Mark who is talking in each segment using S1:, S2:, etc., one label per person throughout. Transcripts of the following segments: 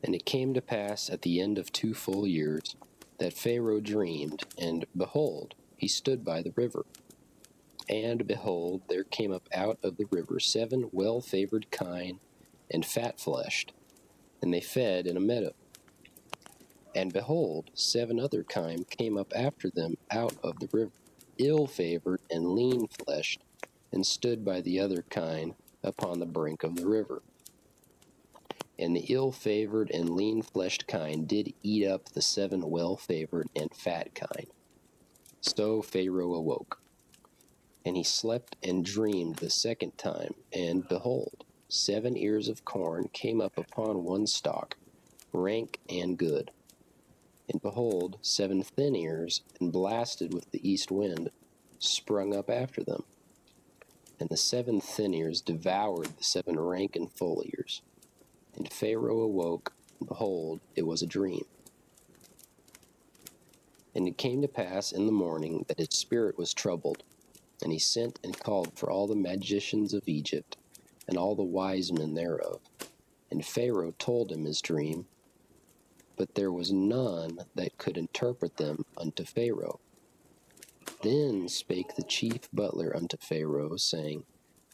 S1: And it came to pass at the end of 2 full years that Pharaoh dreamed, and behold, he stood by the river. And behold, there came up out of the river 7 well-favored kine and fat-fleshed, and they fed in a meadow. And behold, 7 other kine came up after them out of the river, ill-favored and lean-fleshed, and stood by the other kine upon the brink of the river. And the ill-favored and lean-fleshed kine did eat up the 7 well-favored and fat kine. So Pharaoh awoke, and he slept and dreamed the second time, and behold, 7 ears of corn came up upon one stalk, rank and good. And behold, 7 thin ears, and blasted with the east wind, sprung up after them. And the 7 thin ears devoured the 7 rank and full ears. And Pharaoh awoke, and behold, it was a dream. And it came to pass in the morning that his spirit was troubled, and he sent and called for all the magicians of Egypt, and all the wise men thereof. And Pharaoh told him his dream, but there was none that could interpret them unto Pharaoh. Then spake the chief butler unto Pharaoh, saying,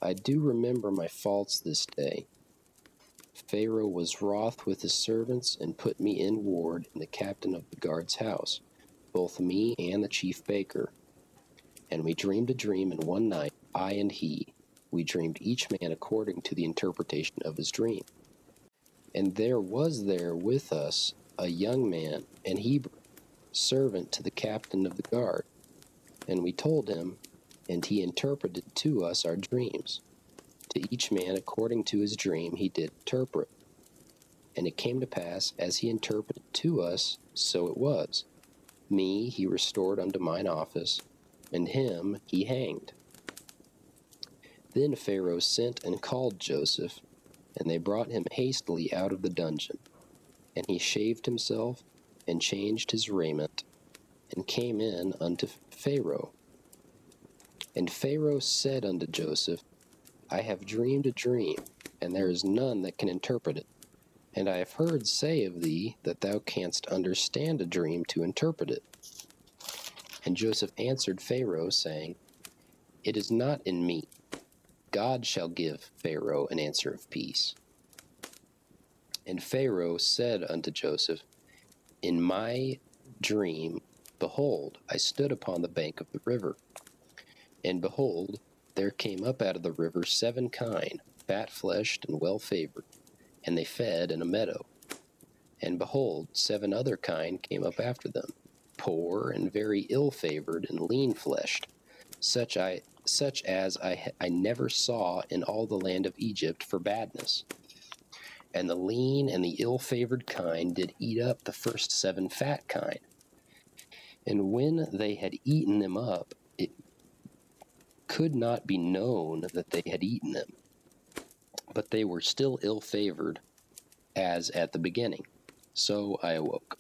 S1: I do remember my faults this day. Pharaoh was wroth with his servants, and put me in ward in the captain of the guard's house, both me and the chief baker. And we dreamed a dream in one night, I and he. We dreamed each man according to the interpretation of his dream. And there was there with us a young man, an Hebrew, servant to the captain of the guard. And we told him, and he interpreted to us our dreams. To each man according to his dream he did interpret. And it came to pass, as he interpreted to us, so it was. Me he restored unto mine office, and him he hanged. Then Pharaoh sent and called Joseph, and they brought him hastily out of the dungeon. And he shaved himself, and changed his raiment, and came in unto Pharaoh. And Pharaoh said unto Joseph, I have dreamed a dream, and there is none that can interpret it. And I have heard say of thee that thou canst understand a dream to interpret it. And Joseph answered Pharaoh, saying, It is not in me. God shall give Pharaoh an answer of peace. And Pharaoh said unto Joseph, In my dream, behold, I stood upon the bank of the river. And behold, there came up out of the river 7 kine, fat-fleshed and well-favored, and they fed in a meadow. And behold, 7 other kine came up after them, poor and very ill-favored and lean-fleshed, such as I never saw in all the land of Egypt for badness. And the lean and the ill-favored kine did eat up the first 7 fat kine. And when they had eaten them up, it could not be known that they had eaten them, but they were still ill-favored as at the beginning. So I awoke.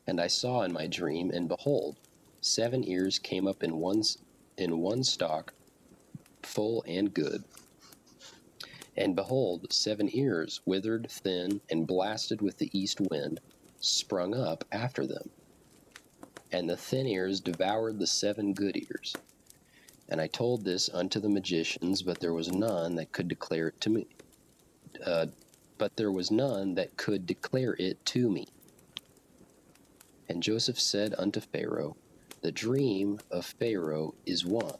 S1: And I saw in my dream, and behold, 7 ears came up in one stalk, full and good. And behold, 7 ears, withered, thin, and blasted with the east wind, sprung up after them. And the thin ears devoured the 7 good ears. And I told this unto the magicians, but there was none that could declare it to me. And Joseph said unto Pharaoh, The dream of Pharaoh is one.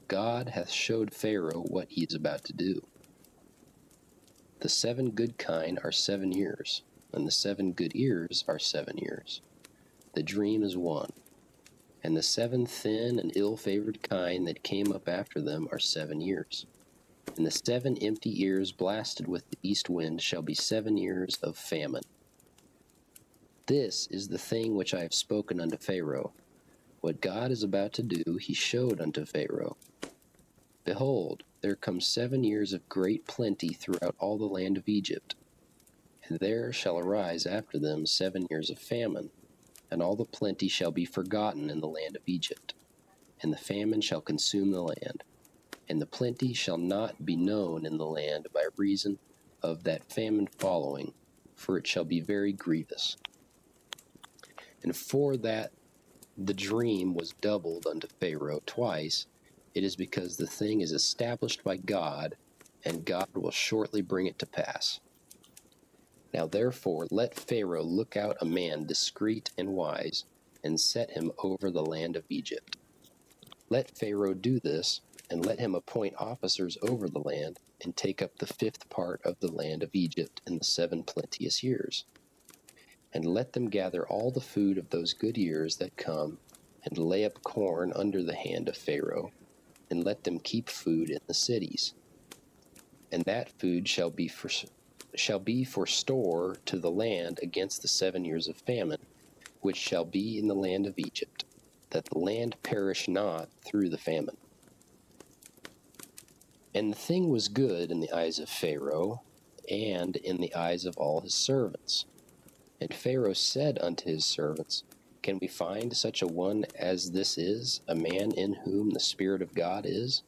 S1: God hath showed Pharaoh what he is about to do. The 7 good kine are 7 years, and the 7 good ears are 7 years. The dream is one. And the 7 thin and ill-favored kine that came up after them are 7 years. And the 7 empty ears blasted with the east wind shall be 7 years of famine. This is the thing which I have spoken unto Pharaoh. What God is about to do he showed unto Pharaoh. Behold, there come 7 years of great plenty throughout all the land of Egypt. And there shall arise after them 7 years of famine, and all the plenty shall be forgotten in the land of Egypt. And the famine shall consume the land, and the plenty shall not be known in the land by reason of that famine following, for it shall be very grievous. And for that the dream was doubled unto Pharaoh twice, it is because the thing is established by God, and God will shortly bring it to pass. Now therefore let Pharaoh look out a man discreet and wise, and set him over the land of Egypt. Let Pharaoh do this, and let him appoint officers over the land, and take up the 5th part of the land of Egypt in the 7 plenteous years. And let them gather all the food of those good years that come, and lay up corn under the hand of Pharaoh, and let them keep food in the cities. And that food shall be for store to the land against the 7 years of famine, which shall be in the land of Egypt, that the land perish not through the famine. And the thing was good in the eyes of Pharaoh, and in the eyes of all his servants. And Pharaoh said unto his servants, Can we find such a one as this is, a man in whom the Spirit of God is?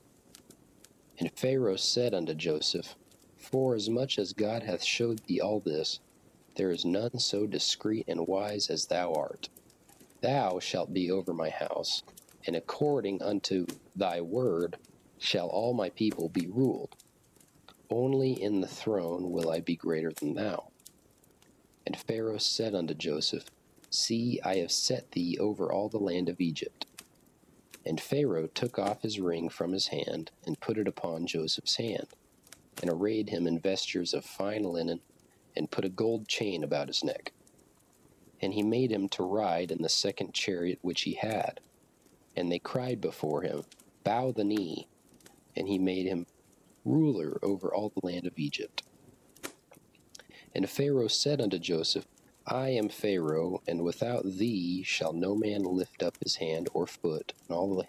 S1: And Pharaoh said unto Joseph, Forasmuch as God hath showed thee all this, there is none so discreet and wise as thou art. Thou shalt be over my house, and according unto thy word shall all my people be ruled. Only in the throne will I be greater than thou. And Pharaoh said unto Joseph, See, I have set thee over all the land of Egypt. And Pharaoh took off his ring from his hand, and put it upon Joseph's hand, and arrayed him in vestures of fine linen, and put a gold chain about his neck. And he made him to ride in the 2nd chariot which he had. And they cried before him, Bow the knee. And he made him ruler over all the land of Egypt. And Pharaoh said unto Joseph, I am Pharaoh, and without thee shall no man lift up his hand or foot in all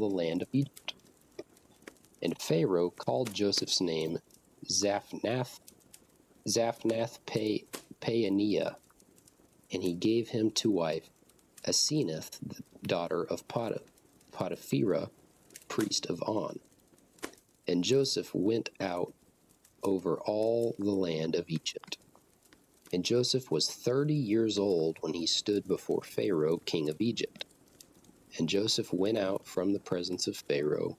S1: the land of Egypt. And Pharaoh called Joseph's name Zaphnath-Paaneah, and he gave him to wife Asenath, the daughter of Potipherah, priest of On. And Joseph went out over all the land of Egypt. And Joseph was 30 years old when he stood before Pharaoh, king of Egypt. And Joseph went out from the presence of Pharaoh,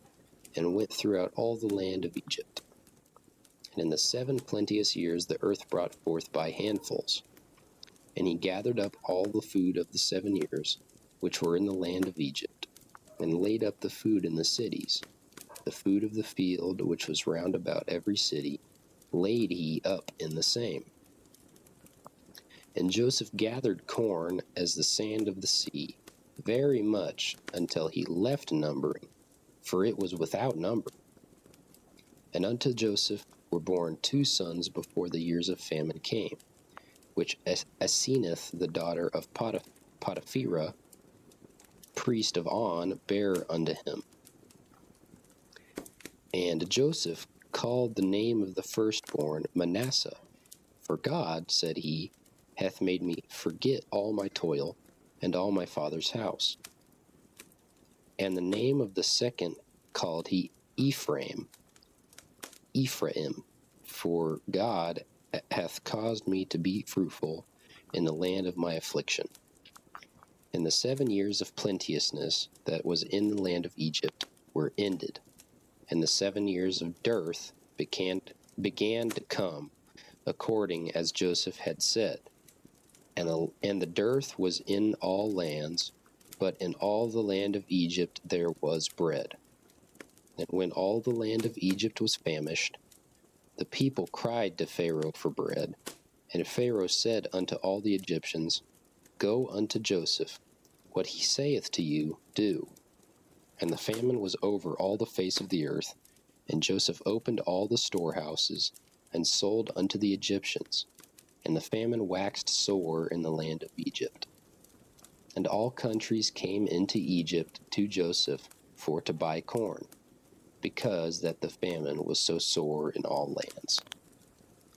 S1: and went throughout all the land of Egypt. And in the 7 plenteous years the earth brought forth by handfuls. And he gathered up all the food of the 7 years, which were in the land of Egypt, and laid up the food in the cities. The food of the field, which was round about every city, laid he up in the same. And Joseph gathered corn as the sand of the sea, very much, until he left numbering, for it was without number. And unto Joseph were born 2 sons before the years of famine came, which Asenath, the daughter of Potipherah, priest of On, bare unto him. And Joseph called the name of the firstborn Manasseh, for God, said he, hath made me forget all my toil and all my father's house. And the name of the second called he Ephraim, for God hath caused me to be fruitful in the land of my affliction. And the 7 years of plenteousness that was in the land of Egypt were ended, and the 7 years of dearth began to come, according as Joseph had said. And the dearth was in all lands, but in all the land of Egypt there was bread. And when all the land of Egypt was famished, the people cried to Pharaoh for bread. And Pharaoh said unto all the Egyptians, Go unto Joseph, what he saith to you, do. And the famine was over all the face of the earth, and Joseph opened all the storehouses, and sold unto the Egyptians. And the famine waxed sore in the land of Egypt. And all countries came into Egypt to Joseph for to buy corn, because that the famine was so sore in all lands.